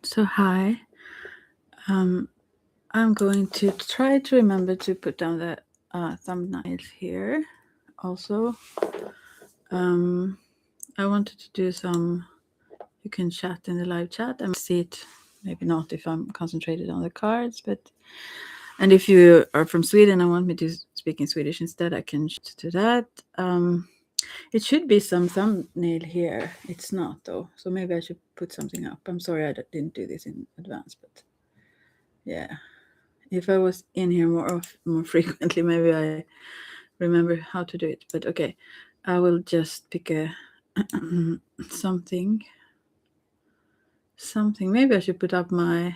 So hi. I'm going to try to remember to put down the thumbnails here. Also, I wanted to do some. You can chat in the live chat and see it. Maybe not if I'm concentrated on the cards, but and if you are from Sweden and want me to speak in Swedish instead, I can to that. It should be some thumbnail here. It's not though, so maybe I should put something up. I'm sorry I didn't do this in advance, but yeah. If I was in here more frequently, maybe I remember how to do it. But okay, I will just pick a something. Maybe I should put up my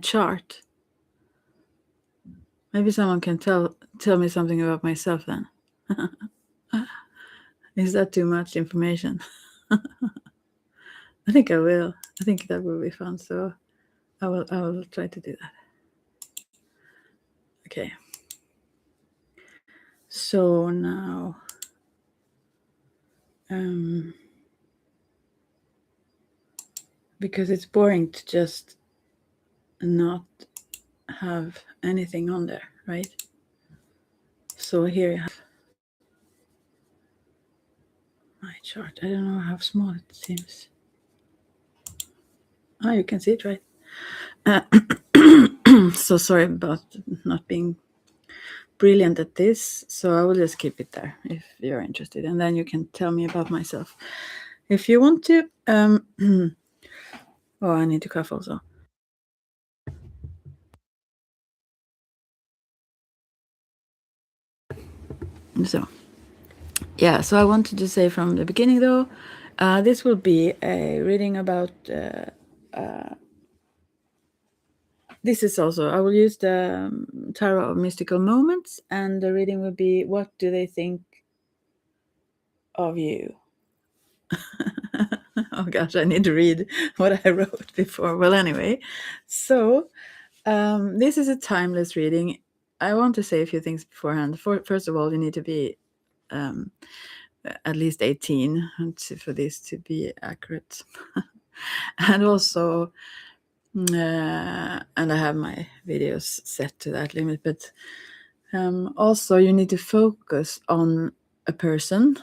chart. Maybe someone can tell me something about myself then. Is that too much information? I think I will. I think that will be fun. So I will try to do that. Okay. So now because it's boring to just not have anything on there, right? So here you have my chart. I don't know how small it seems. Oh, you can see it, right? So sorry about not being brilliant at this. So I will just keep it there if you're interested. And then you can tell me about myself if you want to. Oh, I need to cough also. So, yeah, so I wanted to say from the beginning though, this will be a reading about this is also, I will use the Tarot of Mystical Moments, and the reading will be, what do they think of you? Oh gosh, I need to read what I wrote before. Well, anyway, so this is a timeless reading. I want to say a few things beforehand. First of all, you need to be at least 18 for this to be accurate. And also, and I have my videos set to that limit, but also you need to focus on a person.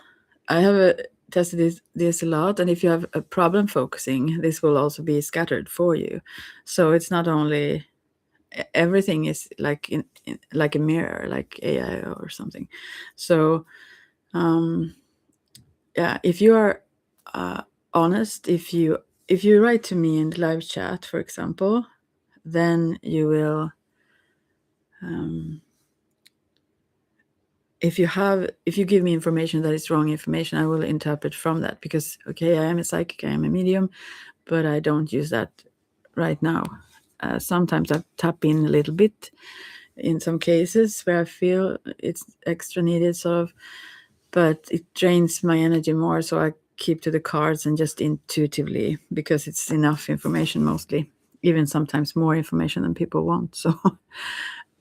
I have tested this a lot, and if you have a problem focusing, this will also be scattered for you. So it's not only everything is like like a mirror, like AI or something. So yeah, if you are honest, if you write to me in the live chat, for example, then you will if you give me information that is wrong information, I will interpret from that, because okay, I am a psychic, I am a medium, but I don't use that right now. Sometimes I tap in a little bit in some cases where I feel it's extra needed, sort of, but it drains my energy more, so I keep to the cards and just intuitively, because it's enough information, mostly, even sometimes more information than people want. So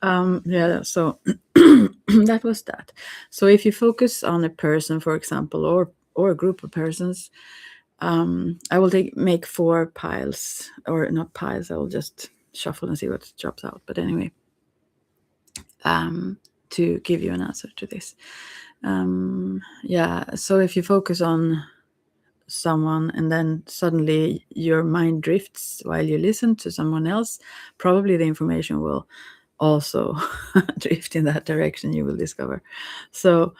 yeah, so that was that. So if you focus on a person, for example, or a group of persons, I will make 4 piles, or not piles, I will just shuffle and see what drops out. But anyway, to give you an answer to this. Yeah, so if you focus on someone and then suddenly your mind drifts while you listen to someone else, probably the information will also drift in that direction, you will discover. So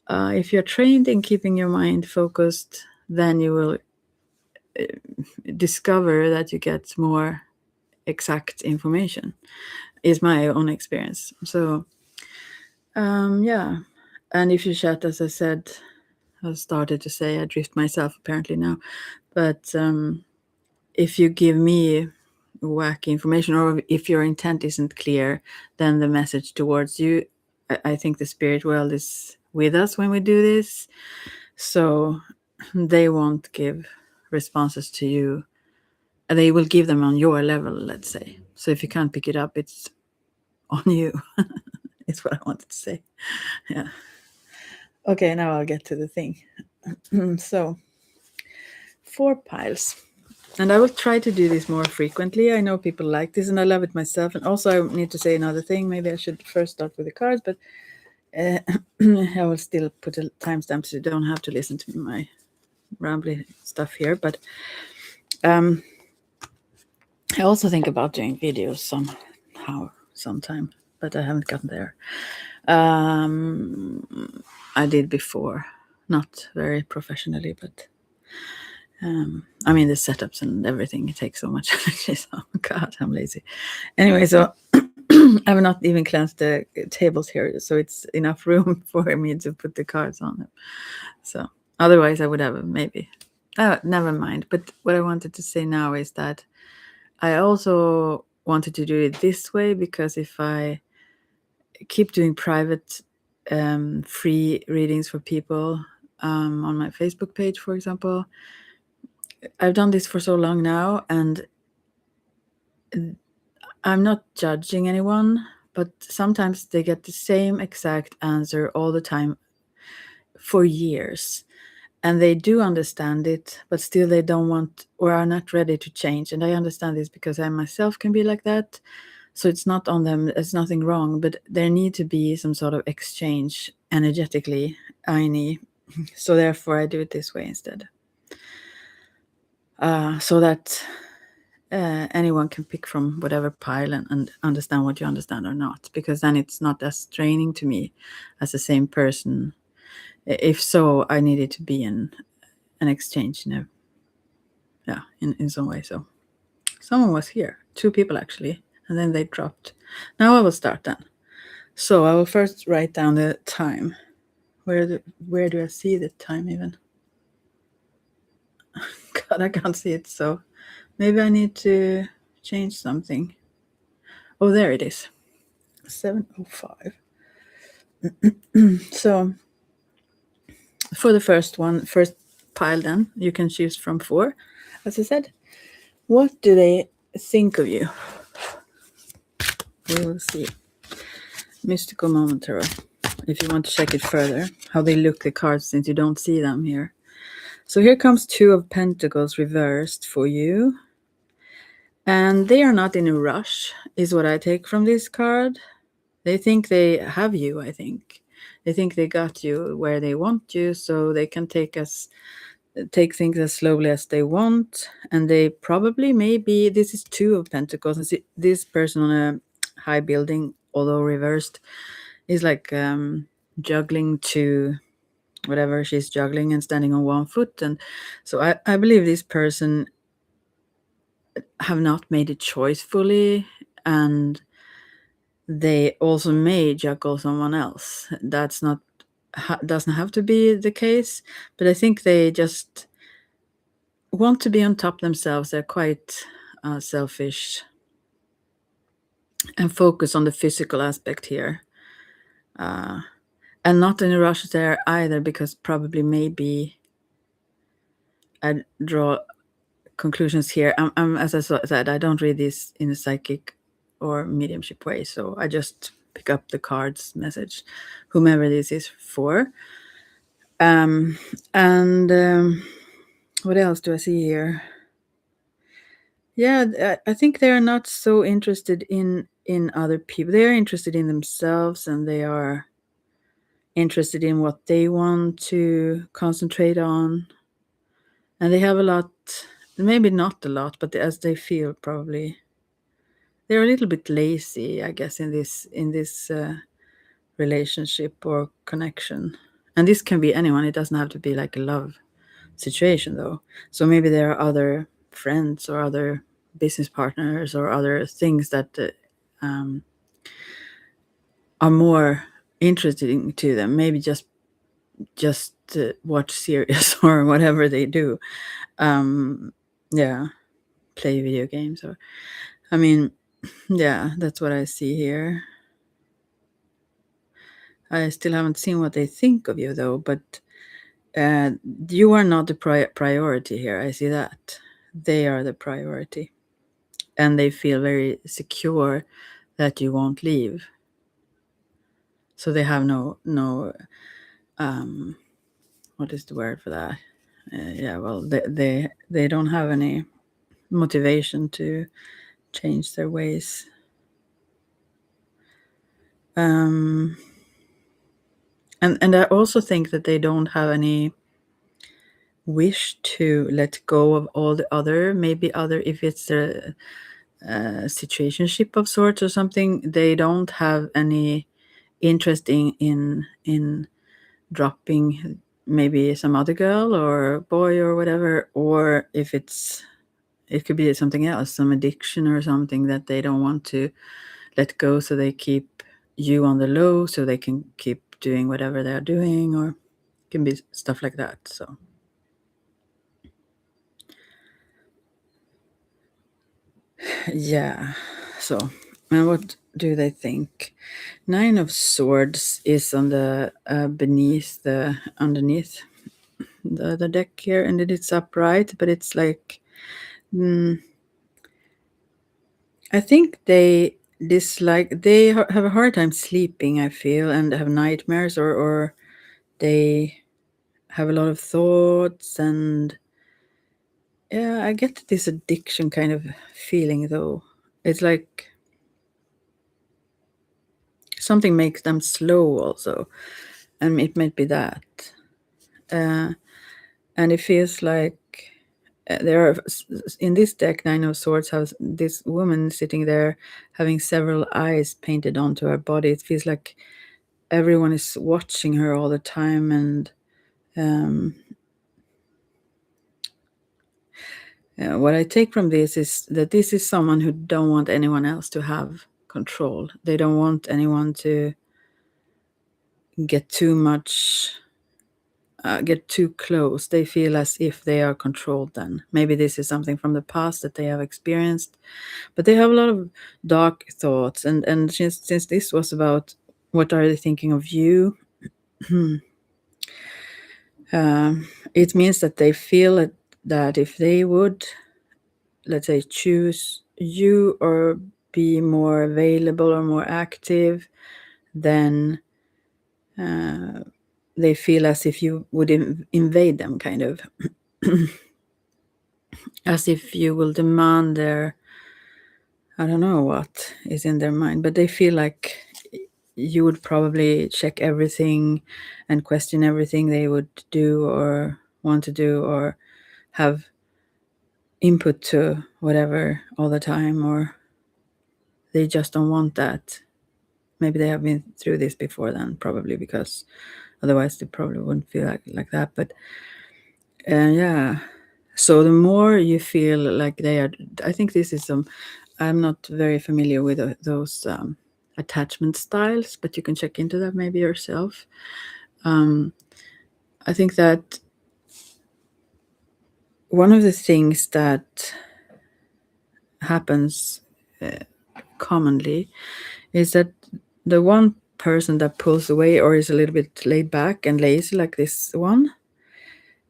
if you're trained in keeping your mind focused, then you will discover that you get more exact information, is my own experience. So yeah, and if you chat, as I said, I started to say I drift myself apparently now, but if you give me wacky information, or if your intent isn't clear, then the message towards you, I think the spirit world is with us when we do this, so they won't give responses to you. They will give them on your level, let's say. So if you can't pick it up, it's on you. It's what I wanted to say. Yeah. Okay, now I'll get to the thing. So 4 piles. And I will try to do this more frequently. I know people like this, and I love it myself. And also, I need to say another thing. Maybe I should first start with the cards, but I will still put a timestamp so you don't have to listen to my rambly stuff here. But I also think about doing videos sometime, but I haven't gotten there. I did before, not very professionally, but I mean the setups and everything, it takes so much energy. So God, I'm lazy. Anyway, so I have not even cleansed the tables here, so it's enough room for me to put the cards on them. So otherwise, I would have maybe. Never mind. But what I wanted to say now is that I also wanted to do it this way because if I keep doing private free readings for people on my Facebook page, for example, I've done this for so long now, and I'm not judging anyone, but sometimes they get the same exact answer all the time for years. And they do understand it, but still they don't want or are not ready to change. And I understand this because I myself can be like that. So it's not on them, there's nothing wrong, but there need to be some sort of exchange energetically, Aini. So therefore I do it this way instead. So that anyone can pick from whatever pile and understand what you understand or not, because then it's not as draining to me as the same person. If so, I need it to be an exchange in some way. So someone was here, 2 people actually, and then they dropped. Now I will start then. So I will first write down the time. Where do I see the time even? God, I can't see it. So maybe I need to change something. Oh, there it is. 7:05. So for the first pile then, you can choose from 4. As I said, what do they think of you? We will see. Mystical moment tarot. If you want to check it further, how they look the cards since you don't see them here. So here comes 2 of Pentacles reversed for you. And they are not in a rush, is what I take from this card. They think they have you, I think. They think they got you where they want you, so they can take things as slowly as they want. And they probably, maybe, this is 2 of Pentacles. And this person on a high building, although reversed, is like juggling to whatever she's juggling and standing on one foot. And so I believe this person have not made a choice fully, and they also may juggle someone else. That's not doesn't have to be the case, but I think they just want to be on top themselves. They're quite selfish and focus on the physical aspect here. And not in a rush there either, because probably maybe I draw conclusions here. As I said, I don't read this in a psychic or mediumship way, so I just pick up the cards message, whomever this is for. And what else do I see here? Yeah, I think they are not so interested in other people. They are interested in themselves, and they are interested in what they want to concentrate on. And they have a lot, maybe not a lot, but as they feel, probably they're a little bit lazy, I guess, in this relationship or connection. And this can be anyone. It doesn't have to be like a love situation, though. So maybe there are other friends or other business partners or other things that are more interesting to them. Maybe just watch series or whatever they do. Yeah, play video games, or I mean, yeah, that's what I see here. I still haven't seen what they think of you, though, but you are not the priority here. I see that. They are the priority. And they feel very secure that you won't leave. So they have no what is the word for that? Yeah, well, they don't have any motivation to change their ways. And I also think that they don't have any wish to let go of all the other, maybe other, if it's a situationship of sorts or something, they don't have any interest in dropping maybe some other girl or boy or whatever, or if it could be something else, some addiction or something that they don't want to let go, so they keep you on the low so they can keep doing whatever they're doing, or it can be stuff like that. So yeah. So, and what do they think? 9 of Swords is on the underneath the deck here, and it's upright, but it's like, I think they have a hard time sleeping, I feel, and have nightmares, or they have a lot of thoughts, and yeah, I get this addiction kind of feeling, though. It's like something makes them slow also, and it might be that. And it feels like there are, in this deck, 9 of Swords has this woman sitting there having several eyes painted onto her body. It feels like everyone is watching her all the time, and what I take from this is that this is someone who don't want anyone else to have control. They don't want anyone to get too much, get too close. They feel as if they are controlled then. Maybe this is something from the past that they have experienced, but they have a lot of dark thoughts. And since this was about what are they thinking of you, it means that they feel that if they would, let's say, choose you or be more available or more active, then they feel as if you would invade them, kind of. As if you will demand their, I don't know what is in their mind, but they feel like you would probably check everything and question everything they would do or want to do, or have input to whatever all the time, or they just don't want that. Maybe they have been through this before then, probably, because otherwise they probably wouldn't feel like that. But yeah, so the more you feel like they are, I think this is I'm not very familiar with those attachment styles, but you can check into that maybe yourself. I think that one of the things that happens commonly is that the one person that pulls away or is a little bit laid back and lazy, like this one,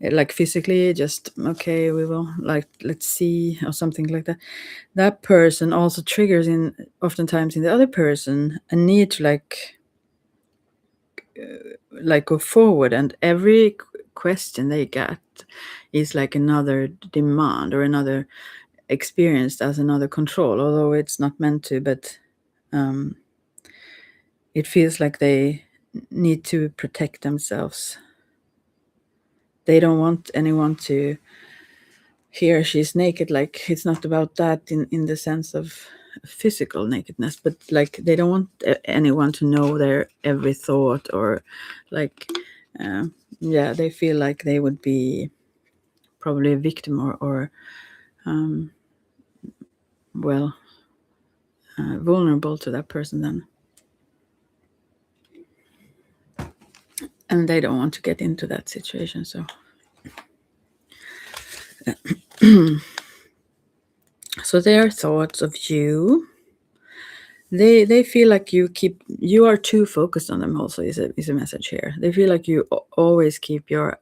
like physically just, okay, we will, like, let's see, or something like that, that person also triggers oftentimes in the other person a need to like go forward, and every question they get is like another demand or another experienced as another control, although it's not meant to, but it feels like they need to protect themselves. They don't want anyone to hear she's naked. Like, it's not about that in the sense of physical nakedness, but like they don't want anyone to know their every thought, or like yeah, they feel like they would be probably a victim, or well, vulnerable to that person then, and they don't want to get into that situation. So so their thoughts of you, they feel like you are too focused on them. Also, is a message here. They feel like you always keep your,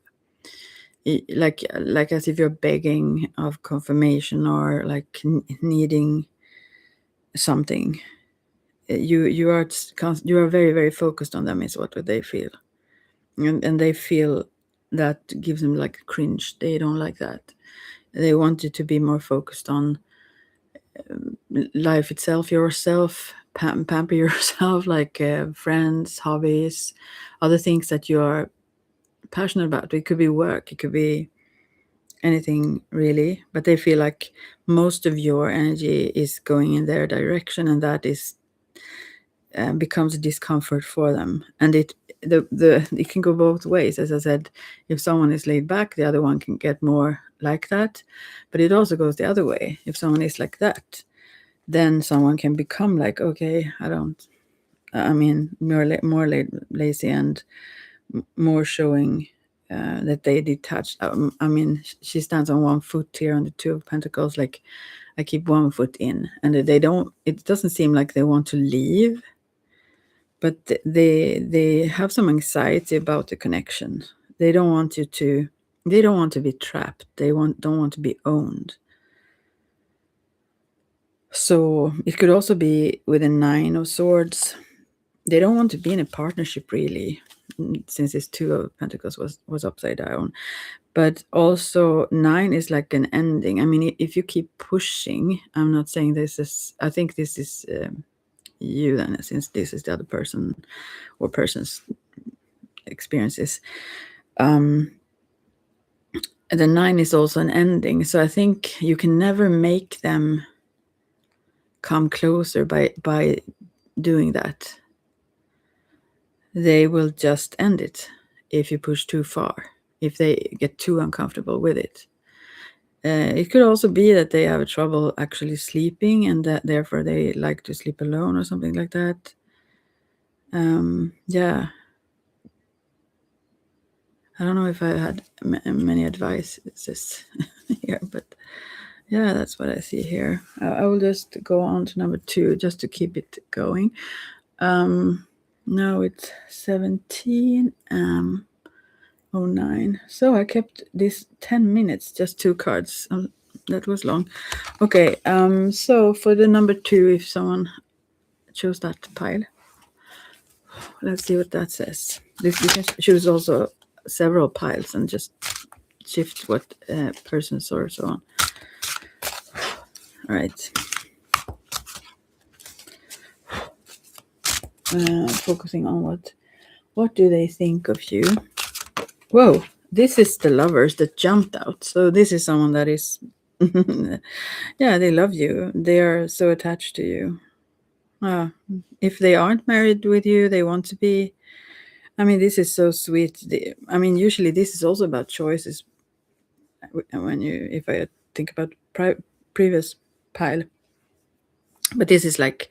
like as if you're begging of confirmation, or like needing something. You are very, very focused on them, is what they feel, and they feel that gives them like cringe. They don't like that. They want you to be more focused on life itself, yourself, pamper yourself, like friends, hobbies, other things that you are passionate about. It could be work, it could be anything really, but they feel like most of your energy is going in their direction, and that is becomes a discomfort for them. And it can go both ways. As I said, if someone is laid back, the other one can get more like that, but it also goes the other way. If someone is like that, then someone can become like, okay, more lazy and more showing that they detach. She stands on one foot here on the Two of Pentacles, like I keep one foot in, and it doesn't seem like they want to leave, but they have some anxiety about the connection. They don't want to be trapped. Don't want to be owned. So it could also be with a Nine of Swords. They don't want to be in a partnership really, since this Two of Pentacles was upside down. But also 9 is like an ending. I mean, if you keep pushing, I'm not saying this is, I think this is you then, since this is the other person or person's experiences. And the 9 is also an ending. So I think you can never make them come closer by doing that. They will just end it if you push too far, if they get too uncomfortable with it. It could also be that they have trouble actually sleeping, and that therefore they like to sleep alone or something like that. Yeah. I don't know if I had many advices here, but yeah, that's what I see here. I will just go on to number 2 just to keep it going. Now it's 17. 09. So I kept this 10 minutes, just 2 cards. That was long. Okay, so for the number 2, if someone chose that pile, let's see what that says. You can choose also several piles and just shift what persons or so on. All right. Focusing on what do they think of you? Whoa, this is the Lovers that jumped out. So this is someone that is, yeah, they love you. They are so attached to you. If they aren't married with you, they want to be. I mean, this is so sweet. Usually this is also about choices. If I think about previous pile, but this is like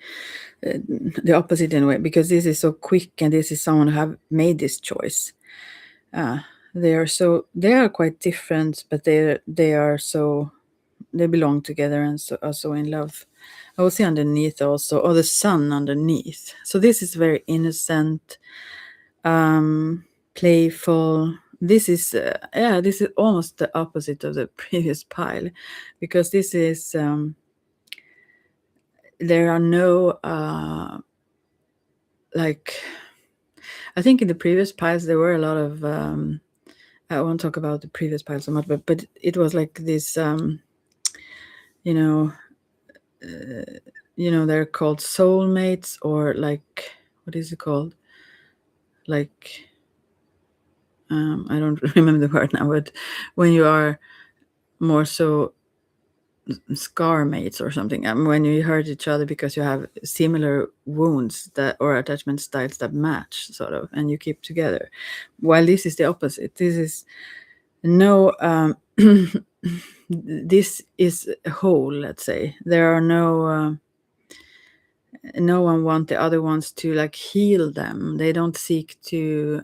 the opposite in a way, because this is so quick, and this is someone who have made this choice. They are quite different, but they belong together and are so in love. I will see underneath also, or the sun underneath. So this is very innocent, playful. This is almost the opposite of the previous pile, because this is there are no I think in the previous piles there were a lot of I won't talk about the previous pile so much, but it was like this they're called soulmates, or like, what is it called? Like, I don't remember the word now, but when you are more so scar mates or something, when you hurt each other because you have similar wounds that or attachment styles that match, sort of, and you keep together. While this is the opposite. This is no this is a whole, let's say. There are no one want the other ones to like heal them. They don't seek to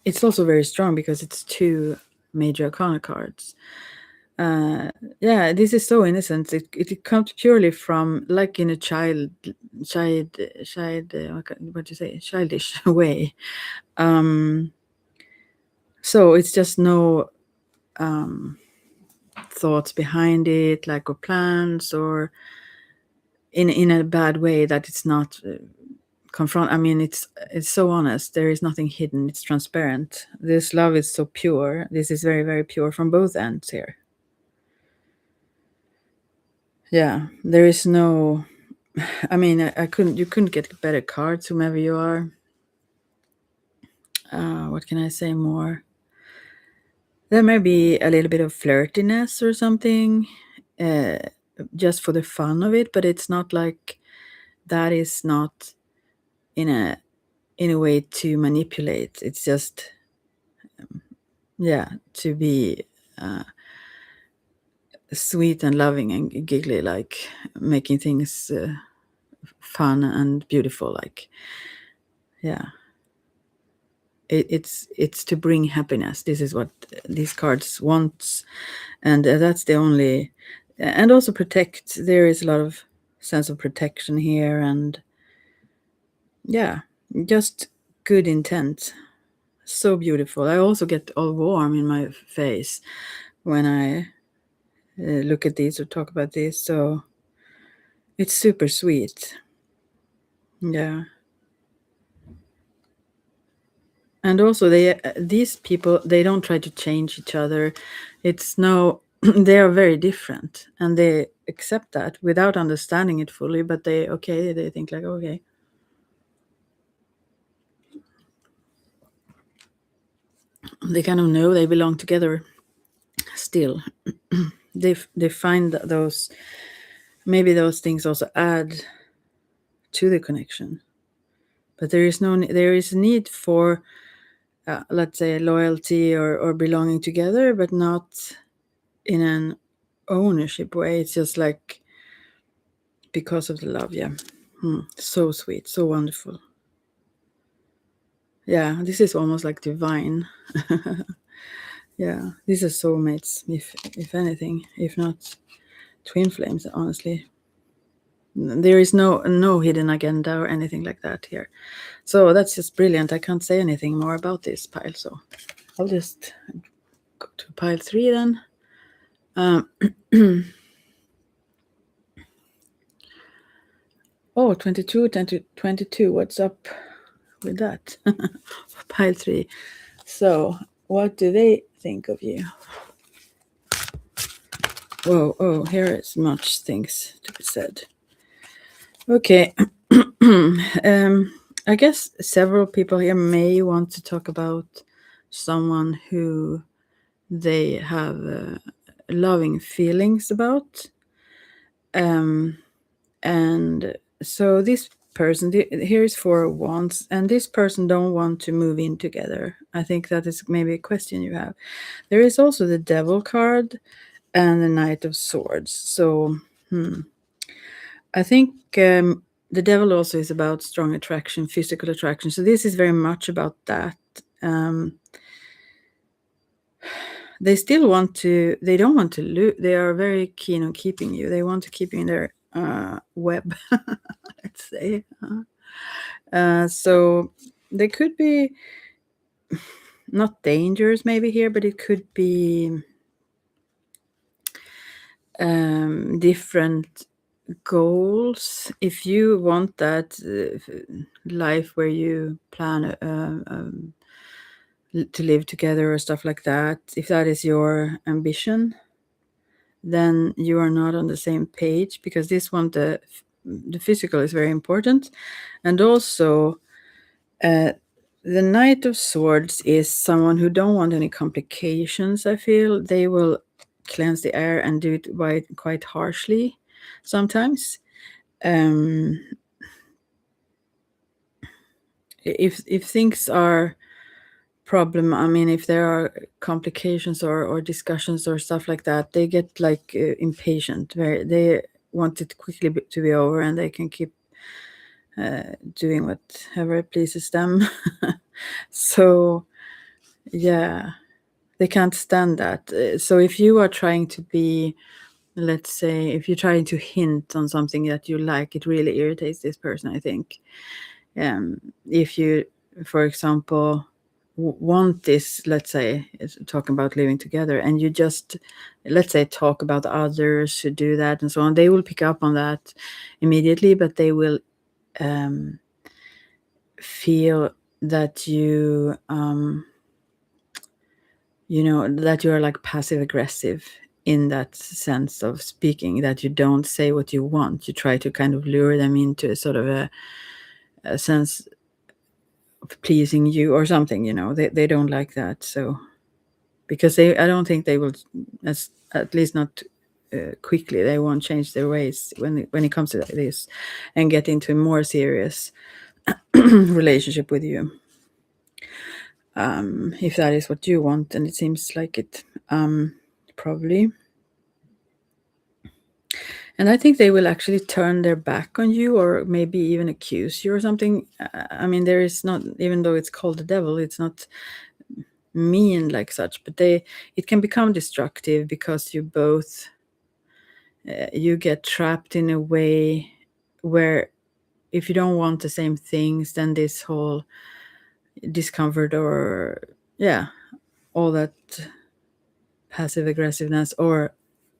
it's also very strong because it's 2 major arcana cards. This is so innocent. It comes purely from, like, in a what do you say, childish way. So it's just no thoughts behind it, like, or plans, or in a bad way that it's not confront. I mean, it's so honest. There is nothing hidden. It's transparent. This love is so pure. This is very, very pure from both ends here. Yeah, there is no. I mean, I couldn't. You couldn't get better cards, whomever you are. What can I say more? There may be a little bit of flirtiness or something, uh, just for the fun of it, but it's not like that is not in a way to manipulate. It's just, yeah, to be sweet and loving and giggly, like making things fun and beautiful. Like, yeah, it's to bring happiness. This is what these cards want, and that's the only. And also protect. There is a lot of sense of protection here, and yeah, just good intent. So beautiful. I also get all warm in my face when I look at these or talk about this. So it's super sweet. Yeah. And also these people, they don't try to change each other. It's no they are very different, and they accept that without understanding it fully, but they think like, okay. They kind of know they belong together still. They find that maybe those things also add to the connection. But there is a need for let's say loyalty or belonging together, but not in an ownership way. It's just like because of the love. Yeah. So sweet, so wonderful. Yeah, this is almost like divine. Yeah, these are soulmates, if anything, if not twin flames, honestly. There is no hidden agenda or anything like that here. So that's just brilliant. I can't say anything more about this pile, so I'll just go to pile 3 then. Oh, 22, 22. What's up with that? Pile 3. So, what do they think of you? Whoa, oh, here is much things to be said. Okay. I guess several people here may want to talk about someone who they have loving feelings about. And so this person, here's 4 of Wands, and this person don't want to move in together. I think that is maybe a question you have. There is also the Devil card and the Knight of Swords. So I think the Devil also is about strong attraction, physical attraction. So this is very much about that. They still want to, they don't want to lose. They are very keen on keeping you. They want to keep you in their web, let's say. So there could be not dangers maybe here, but it could be different goals. If you want that life where you plan to live together or stuff like that, if that is your ambition, then you are not on the same page, because this one, the physical is very important. And also the Knight of Swords is someone who don't want any complications. I feel they will cleanse the air and do it quite harshly sometimes. If things are I mean, if there are complications or discussions or stuff like that, they get like impatient. They want it quickly to be over, and they can keep doing whatever pleases them. So yeah, they can't stand that. So if you are trying to be, let's say, if you're trying to hint on something that you like, it really irritates this person, I think. If you, for example, want this, let's say, talking about living together, and you just, let's say, talk about others who do that and so on, they will pick up on that immediately, but they will feel that you that you are like passive aggressive in that sense of speaking, that you don't say what you want. You try to kind of lure them into a sort of a sense of pleasing you or something. They don't like that. So because I don't think they will, at least not quickly, they won't change their ways when it comes to this and get into a more serious relationship with you, if that is what you want. And it seems like it, probably. And I think they will actually turn their back on you, or maybe even accuse you or something. I mean, there is not, even though it's called the devil, it's not mean like such, but it can become destructive because you both you get trapped in a way where if you don't want the same things, then this whole discomfort, or all that passive aggressiveness or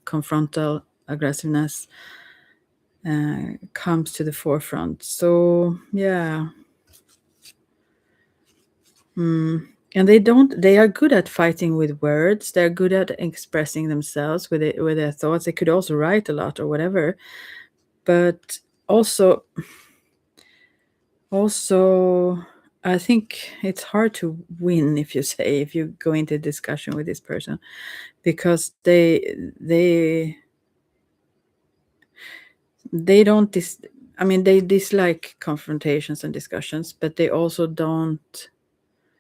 confrontal aggressiveness comes to the forefront. So and they are good at fighting with words. They're good at expressing themselves with their thoughts. They could also write a lot or whatever, but also I think it's hard to win, if you go into discussion with this person, because they don't they dislike confrontations and discussions, but they also don't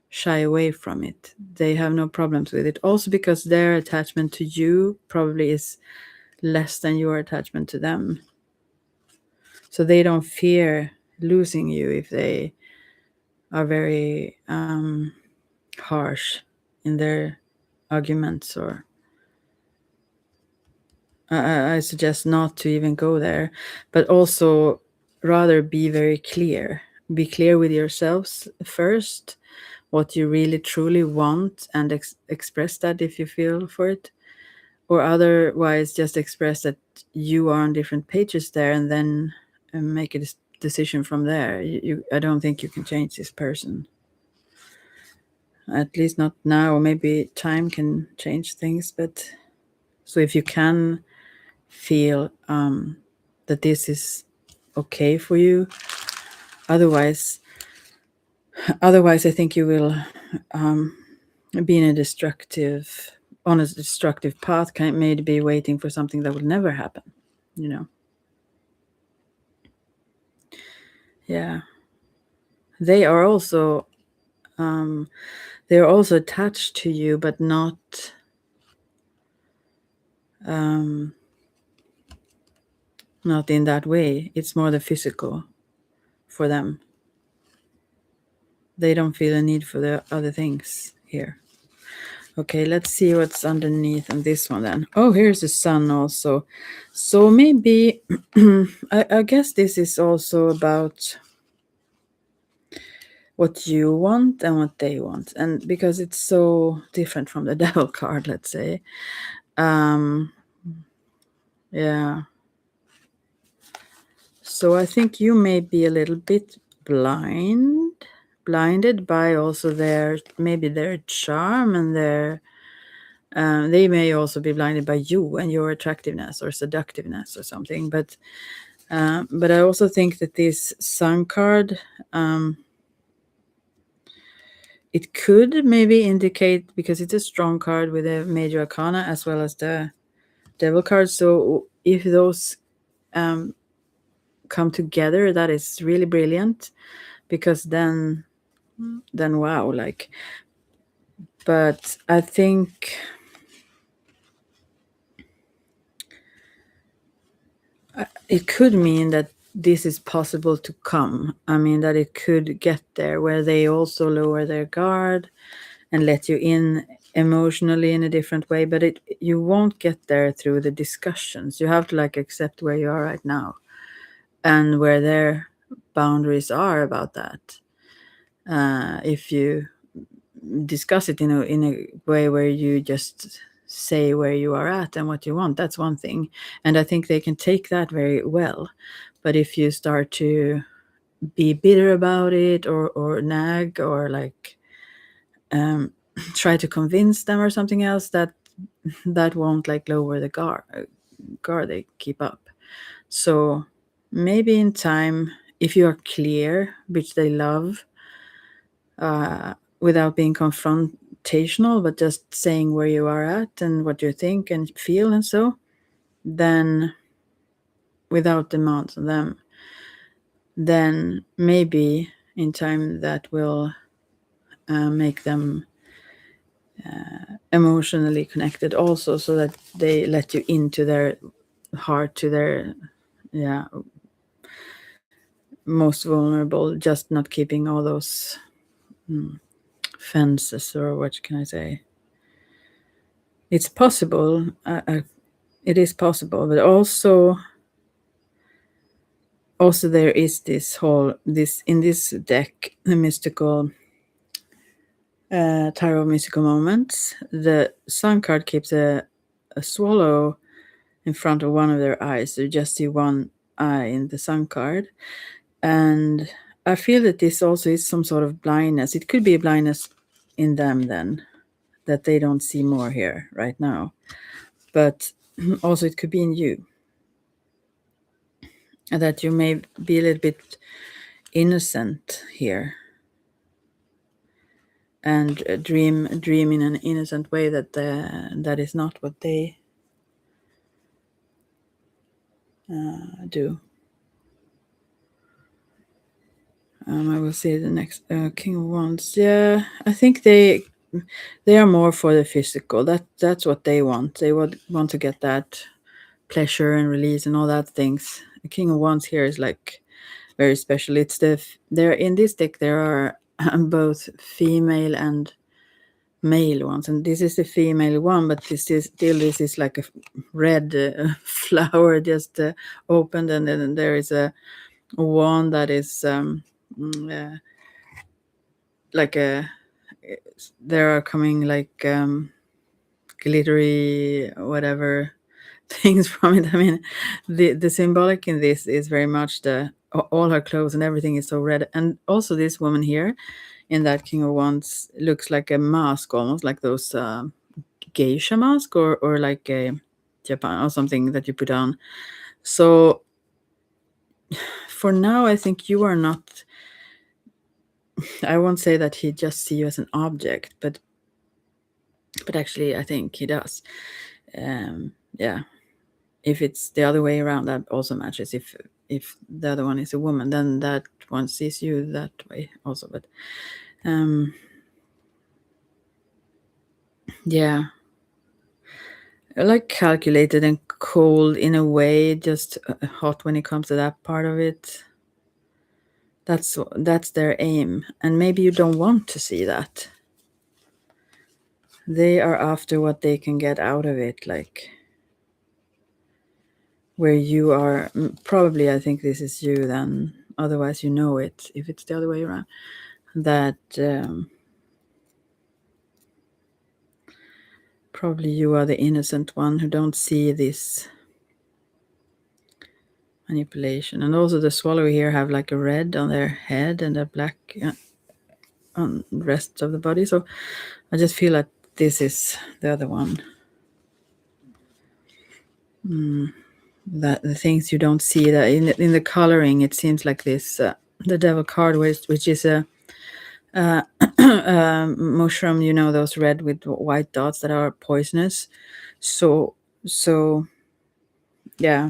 shy away from it. They have no problems with it, also because their attachment to you probably is less than your attachment to them. So they don't fear losing you if they are very harsh in their arguments. Or I suggest not to even go there, but also rather be very clear. Be clear with yourselves first, what you really truly want, and express that if you feel for it. Or otherwise, just express that you are on different pages there, and then make a decision from there. I don't think you can change this person. At least not now. Maybe time can change things, but so if you can feel that this is okay for you, otherwise I think you will be on a destructive path, maybe waiting for something that will never happen. Yeah, they are also attached to you, but not not in that way. It's more the physical for them. They don't feel a need for the other things here. Okay, let's see what's underneath on this one then. Oh, here's the sun also. So maybe I guess this is also about what you want and what they want, and because it's so different from the devil card, let's say. Yeah. So I think you may be a little bit blinded by also their charm, and they may also be blinded by you and your attractiveness or seductiveness or something. But I also think that this sun card, it could maybe indicate, because it's a strong card with a major arcana as well as the devil card. So if those come together, that is really brilliant, because then wow, like. But I think it could mean that this is possible to come. I mean, that it could get there where they also lower their guard and let you in emotionally in a different way, but you won't get there through the discussions. You have to accept where you are right now and where their boundaries are about that. If you discuss it in a way where you just say where you are at and what you want, that's one thing, and I think they can take that very well. But if you start to be bitter about it, or nag, or like try to convince them or something else, that won't like lower the guard they keep up. So maybe in time, if you are clear, which they love, without being confrontational, but just saying where you are at and what you think and feel, and so, then without demands on them, then maybe in time that will make them emotionally connected also, so that they let you into their heart, to their, yeah, most vulnerable, just not keeping all those fences, or what can I say. It's possible, it is possible, but also there is this in this deck, the mystical tarot mystical moments. The sun card keeps a swallow in front of one of their eyes, so you just see one eye in the sun card. And I feel that this also is some sort of blindness. It could be a blindness in them then, that they don't see more here right now, but also it could be in you, that you may be a little bit innocent here, and dream in an innocent way, that is not what they do. I will see the next King of Wands. Yeah, I think they are more for the physical. That's what they want. They would want to get that pleasure and release and all that things. The King of Wands here is like very special. It's there in this deck there are both female and male ones, and this is the female one, but this is like a red flower just opened, and then there is a wand that is like a there are coming like glittery whatever things from it. I mean, the symbolic in this is very much all her clothes and everything is so red. And also this woman here in that King of Wands looks like a mask, almost like those geisha mask, or like a Japan or something that you put on. So for now, I think you are not, I won't say that he just see you as an object, but actually I think he does. Yeah, if it's the other way around, that also matches. If the other one is a woman, then that one sees you that way also. But yeah, like calculated and cold in a way, just hot when it comes to that part of it. That's their aim, and maybe you don't want to see that. They are after what they can get out of it, like where you are. Probably I think this is you then, otherwise you know it if it's the other way around, that probably you are the innocent one who don't see this manipulation. And also the swallow here have like a red on their head and a black on the rest of the body. So I just feel like this is the other one. That the things you don't see, that in the coloring, it seems like this the devil card, which is a mushroom, those red with white dots that are poisonous. So yeah.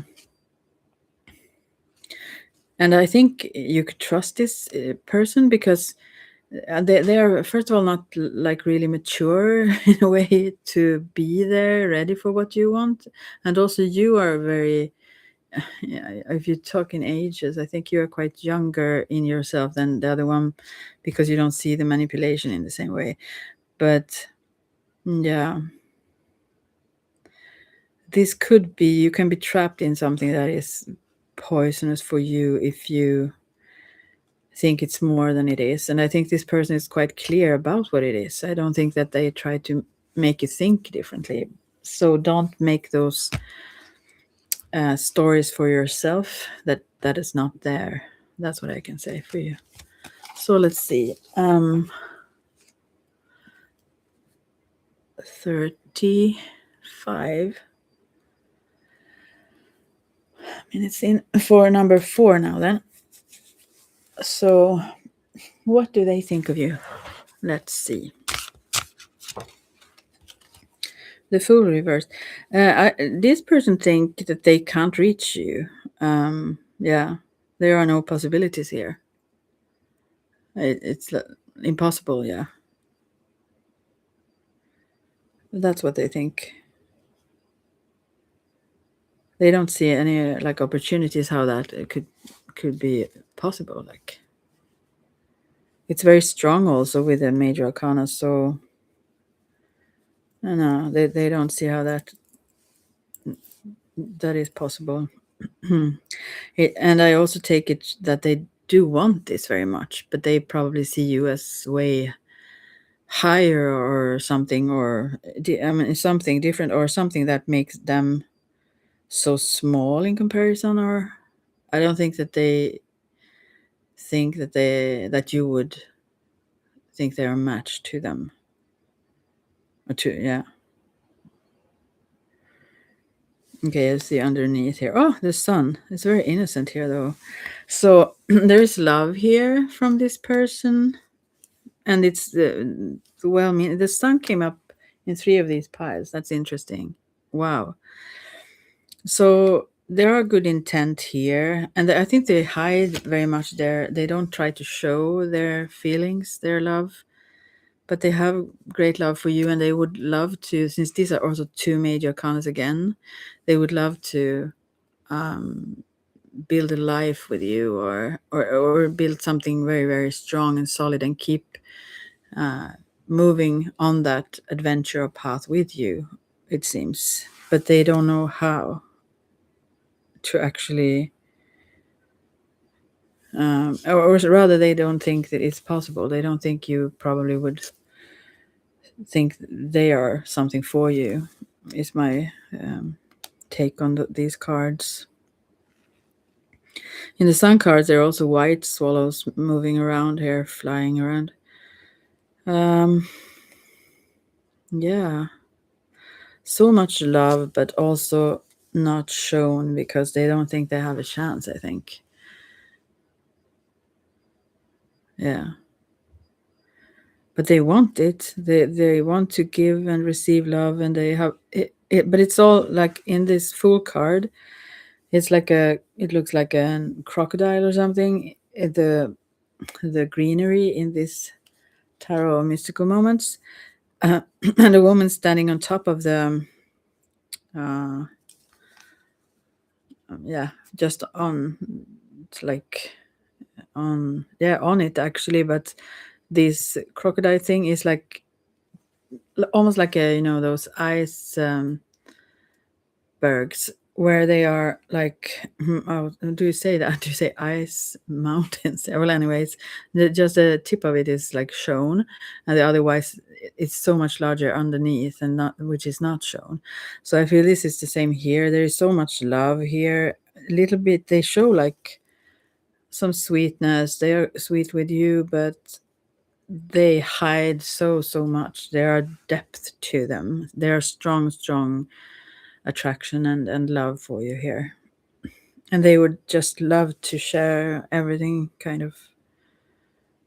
And I think you could trust this person, because they are, first of all, not like really mature in a way to be there ready for what you want. And also you are very, if you talk in ages, I think you're quite younger in yourself than the other one, because you don't see the manipulation in the same way. But yeah, this could be, you can be trapped in something that is poisonous for you if you think it's more than it is. And I think this person is quite clear about what it is. I don't think that they try to make you think differently. So don't make those stories for yourself that is not there. That's what I can say for you. So let's see. 35 minutes in for number 4 now then. So what do they think of you? Let's see. The Fool reverse. This person think that they can't reach you. Yeah, there are no possibilities here. It's impossible. Yeah, that's what they think. They don't see any like opportunities how that could be possible. Like it's very strong also with the major arcana. So no, they don't see how that is possible. And I also take it that they do want this very much, but they probably see you as way higher or something, or I mean something different, or something that makes them so small in comparison. Or I don't think that they think that you would think they're a match to them. Or to yeah. Okay, I see underneath here. Oh, the sun. It's very innocent here though. So there's love here from this person. And it's well, I mean, the sun came up in 3 of these piles. That's interesting. Wow. So there are good intent here, and I think they hide very much there. They don't try to show their feelings, their love, but they have great love for you, and they would love to. Since these are also 2 major arcanas again, they would love to build a life with you, or build something very very strong and solid, and keep moving on that adventure path with you, it seems. But they don't know how to actually, or rather, they don't think that it's possible. They don't think you probably would think they are something for you, is my take on these cards. In the sun cards, there are also white swallows moving around here, flying around. Yeah. So much love, but also not shown because they don't think they have a chance, I think. Yeah. But they want it. They want to give and receive love, and they have it, but it's all like in this Fool card. It's like it looks like a crocodile or something. The greenery in this tarot mystical moments, and a woman standing on top of the uh, yeah, just on, it's like on it actually, but this crocodile thing is like almost like a those ice bergs where they are like oh, do you say that? Do you say ice mountains? Well, anyways, just the tip of it is like shown, and otherwise it's so much larger underneath, and not which is not shown. So I feel this is the same here. There is so much love here. A little bit they show like some sweetness. They are sweet with you, but they hide so much. There are depth to them. There are strong attraction and love for you here, and they would just love to share everything, kind of.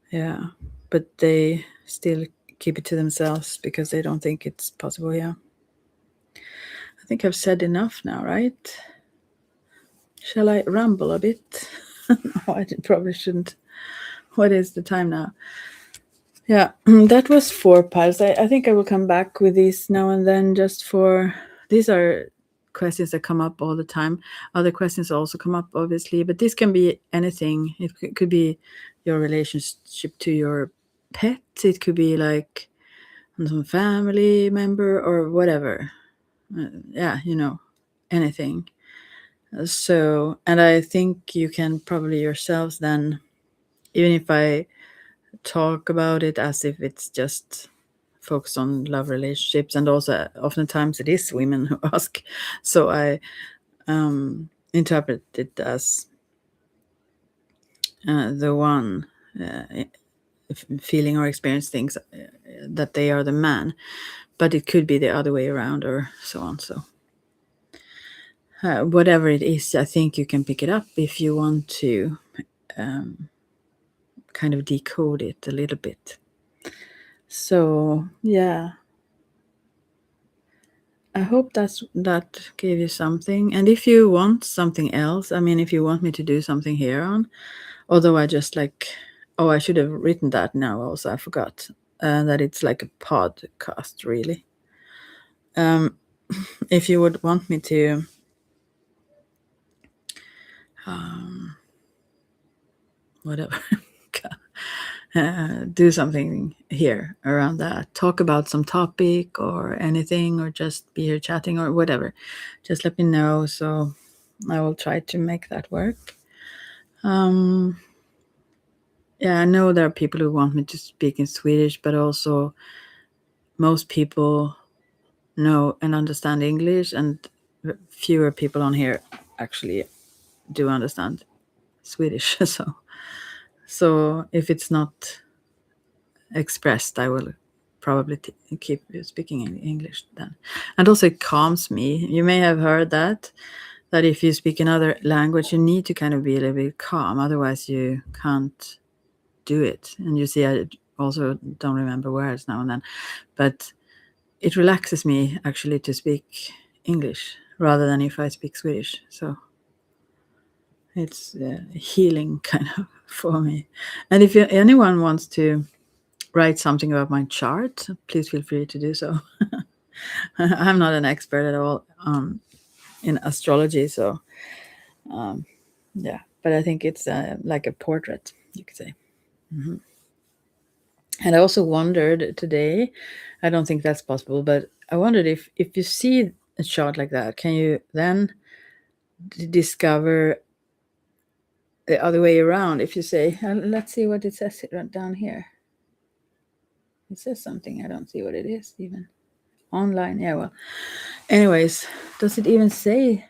Yeah, but they still keep it to themselves because they don't think it's possible. Yeah, I think I've said enough now, right? Shall I ramble a bit? No, I probably shouldn't. What is the time now? Yeah, that was 4 piles. I think I will come back with these now and then, just for these are questions that come up all the time. Other questions also come up, obviously, but this can be anything. It could be your relationship to your pet. It could be like some family member or whatever. Yeah, anything. So, and I think you can probably yourselves then, even if I talk about it as if it's just focused on love relationships, and also oftentimes it is women who ask, so I interpret it as the one feeling or experience things that they are the man, but it could be the other way around or so on. So whatever it is, I think you can pick it up if you want to kind of decode it a little bit. So yeah, I hope that gave you something. And if you want something else, I mean, if you want me to do something here on, although I just I should have written that now also, I forgot that it's like a podcast, really. If you would want me to whatever, do something here around that, talk about some topic or anything, or just be here chatting or whatever, just let me know. So I will try to make that work. Yeah, I know there are people who want me to speak in Swedish, but also most people know and understand English, and fewer people on here actually do understand Swedish. So if it's not expressed, I will probably keep speaking in English then. And also, it calms me. You may have heard that if you speak another language, you need to kind of be a little bit calm, otherwise you can't do it. And you see, I also don't remember words now and then, but it relaxes me actually to speak English rather than if I speak Swedish. So it's healing kind of for me. And if anyone wants to write something about my chart, please feel free to do so. I'm not an expert at all in astrology, so yeah, but I think it's like a portrait, you could say. And I also wondered today, I don't think that's possible, but I wondered if you see a chart like that, can you then discover the other way around? If you say, let's see what it says down here. It says something, I don't see what it is even. Online, yeah, well. Anyways, does it even say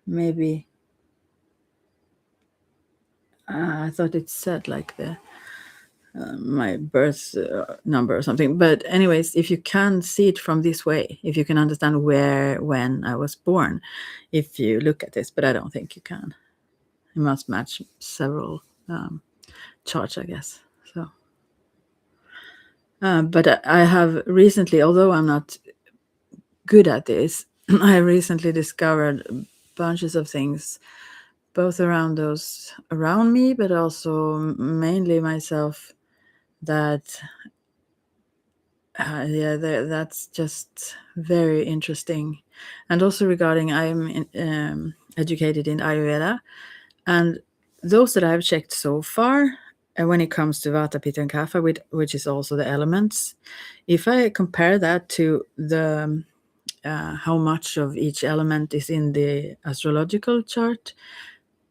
maybe? I thought it said like my birth number or something. But anyways, if you can see it from this way, if you can understand when I was born, if you look at this, but I don't think you can. It must match several charts, I guess. So, but I have recently, although I'm not good at this, I recently discovered bunches of things, both around those around me, but also mainly myself, that that's just very interesting. And also regarding, I'm educated in Ayurveda, and those that I've checked so far, when it comes to Vata, Pitta, and Kapha, which is also the elements, if I compare that to the how much of each element is in the astrological chart,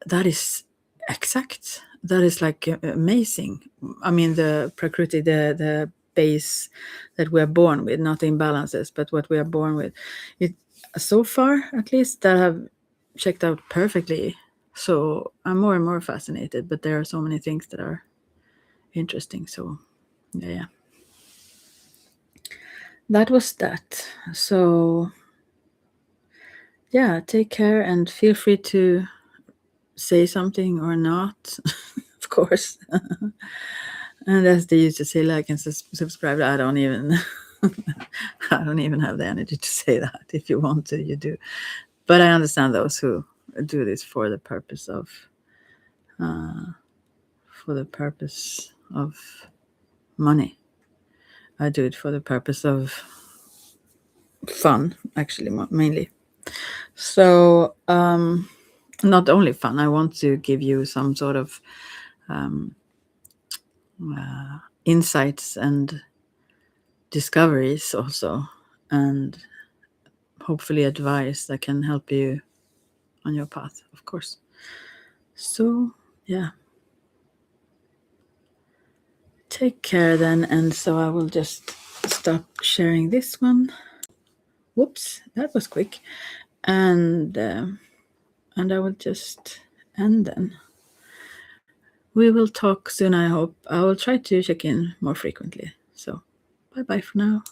that is exact. That is like amazing. I mean, the prakriti, the base that we're born with, not the imbalances, but what we are born with. It so far, at least, that have checked out perfectly. So I'm more and more fascinated. But there are so many things that are interesting. So yeah, that was that. So yeah, take care and feel free to say something or not, of course. And as they used to say, like and subscribe. I don't even, I don't even have the energy to say that. If you want to, you do. But I understand those who do this for the purpose of, money. I do it for the purpose of fun, actually, mainly. So, not only fun. I want to give you some sort of insights and discoveries also, and hopefully advice that can help you on your path, of course. So yeah, take care then. And so I will just stop sharing this one. Whoops, that was quick. And I will just end then we will talk soon, I hope. I will try to check in more frequently. So bye bye for now.